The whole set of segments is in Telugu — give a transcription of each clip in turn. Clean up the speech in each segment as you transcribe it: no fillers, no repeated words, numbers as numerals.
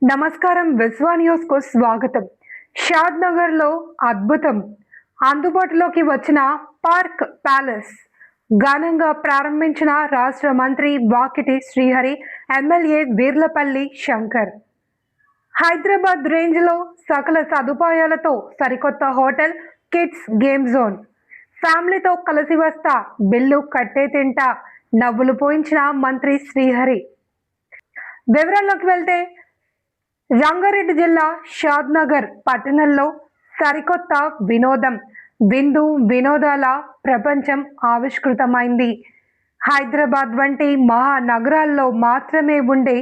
నమస్కారం. విశ్వ న్యూస్ కు స్వాగతం. షాద్ నగర్ లో అద్భుతం. అందుబాటులోకి వచ్చిన పార్క్ ప్యాలెస్ ఘనంగా ప్రారంభించిన రాష్ట్ర మంత్రి వాకిటి శ్రీహరి, ఎమ్మెల్యే వీర్లపల్లి శంకర్. హైదరాబాద్ రేంజ్ లో సకల సదుపాయాలతో సరికొత్త హోటల్, కిడ్స్ గేమ్ జోన్. ఫ్యామిలీతో కలిసి వస్తా, బిల్లు కట్టే తింటా, నవ్వులు పోయించిన మంత్రి శ్రీహరి. వివరాల్లోకి వెళ్తే, రంగారెడ్డి జిల్లా షాద్ నగర్ పట్టణంలో సరికొత్త వినోదం, విందు వినోదాల ప్రపంచం ఆవిష్కృతమైంది. హైదరాబాద్ వంటి మహానగరాల్లో మాత్రమే ఉండే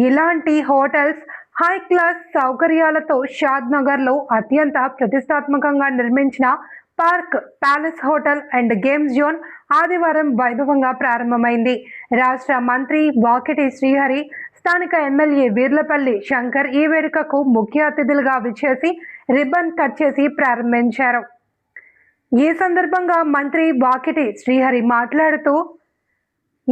ఇలాంటి హోటల్స్, హై క్లాస్ సౌకర్యాలతో షాద్ నగర్లో అత్యంత ప్రతిష్టాత్మకంగా నిర్మించిన park palace hotel and games zone ఆదివారం వైభవంగా ప్రారంభమైంది. రాష్ట్ర మంత్రి వాకిటి శ్రీహరి, స్థానిక ఎమ్మెల్యే వీర్లపల్లి శంకర్ ఈ వేడుకకు ముఖ్య అతిథులుగా విచ్చేసి రిబ్బన్ కట్ చేసి ప్రారంభించారు. ఈ సందర్భంగా మంత్రి వాకిటి శ్రీహరి మాట్లాడుతూ,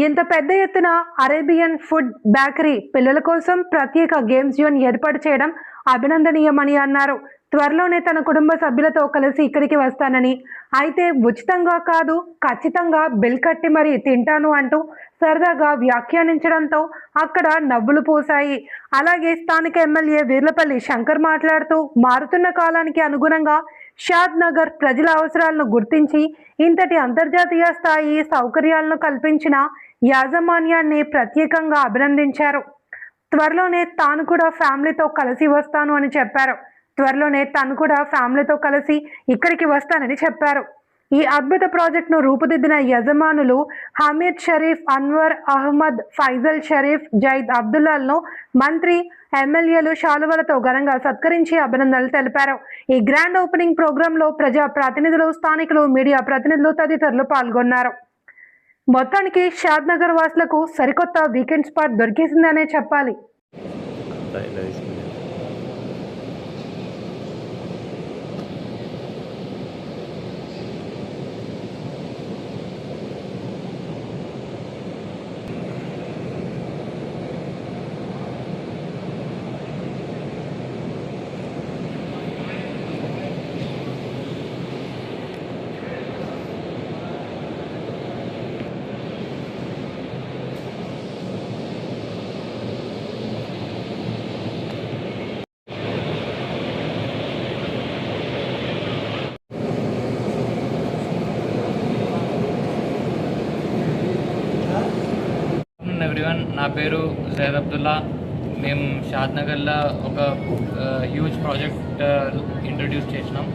ఇంత పెద్ద ఎత్తున అరేబియన్ ఫుడ్ బేకరీ, పిల్లల కోసం ప్రత్యేక గేమ్స్ జోన్ ఏర్పాటు చేయడం అభినందనీయమని అన్నారు. త్వరలోనే తన కుటుంబ సభ్యులతో కలిసి ఇక్కడికి వస్తానని, అయితే ఉచితంగా కాదు, ఖచ్చితంగా బిల్ కట్టి మరీ తింటాను అంటూ సరదాగా వ్యాఖ్యానించడంతో అక్కడ నవ్వులు పూసాయి. అలాగే స్థానిక ఎమ్మెల్యే వీర్లపల్లి శంకర్ మాట్లాడుతూ, మారుతున్న కాలానికి అనుగుణంగా షాద్ నగర్ ప్రజల అవసరాలను గుర్తించి ఇంతటి అంతర్జాతీయ స్థాయి సౌకర్యాలను కల్పించిన యాజమాన్యాన్ని ప్రత్యేకంగా అభినందించారు. త్వరలోనే తాను కూడా ఫ్యామిలీతో కలిసి వస్తాను అని చెప్పారు. ఇక్కడికి వస్తానని చెప్పారు. ఈ అద్భుత ప్రాజెక్టును రూపుదిద్దిన యజమానులు హమీద్ షరీఫ్, అన్వర్ అహ్మద్, ఫైజల్ షరీఫ్, జైద్ అబ్దుల్లాలను మంత్రి, ఎమ్మెల్యేలు శాలువలతో ఘనంగా సత్కరించి అభినందనలు తెలిపారు. ఈ గ్రాండ్ ఓపెనింగ్ ప్రోగ్రాంలో ప్రజా ప్రతినిధులు, స్థానికులు, మీడియా ప్రతినిధులు తదితరులు పాల్గొన్నారు. మొత్తానికి షాద్ నగర్ వాసులకు సరికొత్త వీకెండ్ స్పాట్ దొరికేసిందనే చెప్పాలి. ఎవ్రీవన్, నా పేరు జైద్ అబ్దుల్లా. మేము షాద్ నగర్లో ఒక హ్యూజ్ ప్రాజెక్ట్ ఇంట్రడ్యూస్ చేసినాం.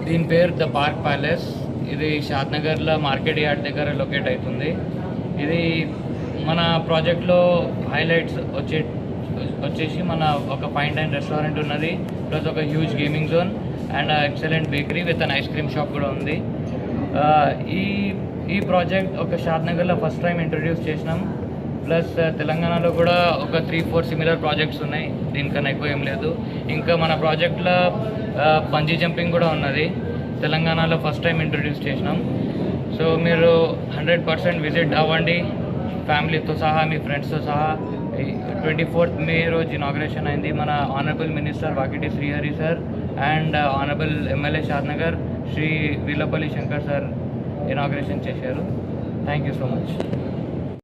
దీని పేరు ద పార్క్ ప్యాలెస్. ఇది షాద్ నగర్లో మార్కెట్ యార్డ్ దగ్గర లొకేట్ అవుతుంది. ఇది మన ప్రాజెక్ట్లో హైలైట్స్ వచ్చేసి మన ఒక ఫైన్ డైన్ రెస్టారెంట్ ఉన్నది, ప్లస్ ఒక huge gaming zone and excellent bakery with an ice cream shop కూడా ఉంది. ఈ ప్రాజెక్ట్ ఒక షాద్ నగర్లో ఫస్ట్ టైం ఇంట్రడ్యూస్ చేసినాం. ప్లస్ తెలంగాణలో కూడా ఒక 3-4 సిమిలర్ ప్రాజెక్ట్స్ ఉన్నాయి, దీనికన్నా ఎక్కువ ఏం లేదు. ఇంకా మన ప్రాజెక్ట్లో పంజీ జంపింగ్ కూడా ఉన్నది, తెలంగాణలో ఫస్ట్ టైం ఇంట్రడ్యూస్ చేసినాం. సో మీరు 100% విజిట్ అవ్వండి, ఫ్యామిలీతో సహా, మీ ఫ్రెండ్స్తో సహా. 24th మే రోజు ఇనాగ్రేషన్ అయింది. మన honourable minister Vakiti Srihari sir and honourable MLA Shad Nagar Shri Veerlapalli Shankar sir inauguration చేశారు. Thank you so much.